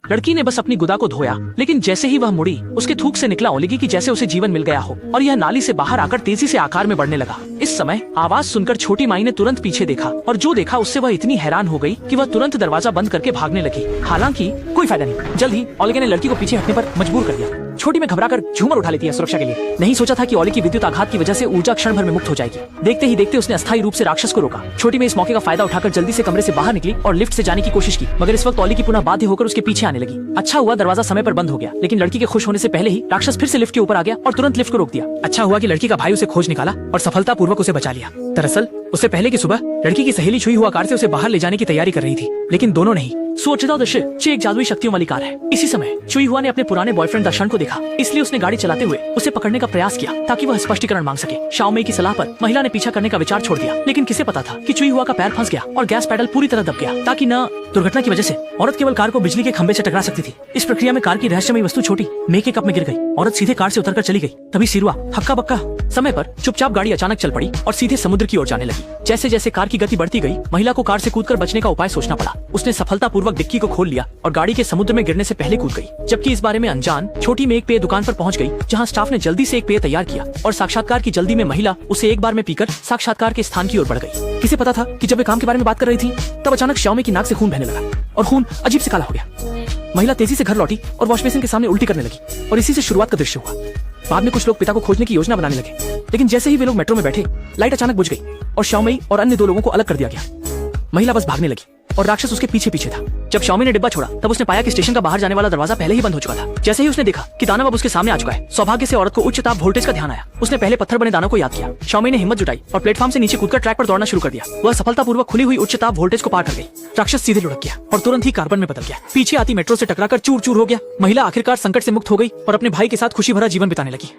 लड़की ने बस अपनी गुदा को धोया, लेकिन जैसे ही वह मुड़ी, उसके थूक से निकला ओलिगी की जैसे उसे जीवन मिल गया हो और यह नाली से बाहर आकर तेजी से आकार में बढ़ने लगा। इस समय आवाज सुनकर छोटी माई ने तुरंत पीछे देखा और जो देखा उससे वह इतनी हैरान हो गई कि वह तुरंत दरवाजा बंद करके भागने लगी। हालांकि कोई फायदा नहीं, जल्द ही ओलिगा ने लड़की को पीछे हटने पर मजबूर कर दिया। छोटी में घबराकर झूमर उठा लेती है सुरक्षा के लिए। नहीं सोचा था कि ओली की विद्युत आघात की वजह से ऊर्जा क्षण भर में मुक्त हो जाएगी। देखते ही देखते उसने अस्थायी रूप से राक्षस को रोका। छोटी में इस मौके का फायदा उठाकर जल्दी से कमरे से बाहर निकली और लिफ्ट से जाने की कोशिश की, मगर इस वक्त ओली की पुनः बाध्य होकर उसके पीछे आने लगी। अच्छा हुआ दरवाजा समय पर बंद हो गया, लेकिन लड़की के खुश होने से पहले ही राक्षस फिर से लिफ्ट के ऊपर आ गया और तुरंत लिफ्ट को रोक दिया। अच्छा हुआ कि लड़की का भाई उसे खोज निकाला और सफलतापूर्वक उसे बचा लिया। दरअसल उससे पहले की सुबह लड़की की सहेली छुई हुआ कार से उसे बाहर ले जाने की तैयारी कर रही थी, लेकिन दोनों नहीं। सोचता दृश्य एक जादुई शक्तियों वाली कार है। इसी समय चुई हुआ ने अपने पुराने बॉयफ्रेंड दर्शन को देखा, इसलिए उसने गाड़ी चलाते हुए उसे पकड़ने का प्रयास किया ताकि वह स्पष्टीकरण मांग सके। शाओमेई की सलाह पर महिला ने पीछा करने का विचार छोड़ दिया, लेकिन किसे पता था कि चुई हुआ का पैर फंस गया और गैस पैडल पूरी तरह दब गया, ताकि न दुर्घटना की वजह से औरत केवल कार को बिजली के खंभे से टकरा सकती थी। इस प्रक्रिया में कार की रहस्यमयी वस्तु छोटी मे के कप में गिर गई। औरत सीधे कार से उतरकर चली गई। तभी सिरुआ हक्का बक्का समय पर चुपचाप गाड़ी अचानक चल पड़ी और सीधे समुद्र की ओर जाने लगी। जैसे जैसे कार की गति बढ़ती गई, महिला को कार से कूदकर बचने का उपाय सोचना पड़ा। उसने सफलतापूर्वक डिक्की को खोल लिया और गाड़ी के समुद्र में गिरने से पहले कूद गई। जबकि इस बारे में अनजान छोटी में एक पेय दुकान पर पहुंच गई, जहां स्टाफ ने जल्दी से एक पेय तैयार किया और साक्षात्कार की जल्दी में महिला उसे एक बार में पीकर साक्षात्कार के स्थान की ओर बढ़ गई। किसे पता था कि जब वे काम के बारे में बात कर रही थी, तब अचानक शाओमेई की नाक से खून बहने लगा और खून अजीब से काला हो गया। महिला तेजी से घर लौटी और वॉश बेसिन के सामने उल्टी करने लगी और इसी से शुरुआत का दृश्य हुआ। बाद में कुछ लोग पिता को खोजने की योजना बनाने लगे, लेकिन जैसे ही वे लोग मेट्रो में बैठे, लाइट अचानक बुझ गई और शाओमेई और अन्य दो लोगों को अलग कर दिया गया। महिला बस भागने लगी और राक्षस उसके पीछे पीछे था। जब शाओमेई ने डिब्बा छोड़ा, तब उसने पाया कि स्टेशन का बाहर जाने वाला दरवाजा पहले ही बंद हो चुका था। जैसे ही उसने देखा कि दानव अब उसके सामने आ चुका है, सौभाग्य से औरत को उच्च ताप वोल्टेज का ध्यान आया। उसने पहले पत्थर बने दानव को याद किया। शाओमेई ने हिम्मत जुटाई और प्लेटफॉर्म से नीचे कूदकर ट्रैक पर दौड़ना शुरू कर दिया। वह सफलतापूर्वक खुली हुई उच्च ताप वोल्टेज को पार कर गई। राक्षस सीधे लुढ़क गया और तुरंत ही कार्बन में बदल गया। पीछे आती मेट्रो से टकराकर चूर चूर हो गया। महिला आखिरकार संकट से मुक्त हो गई और अपने भाई के साथ खुशी भरा जीवन बिताने लगी।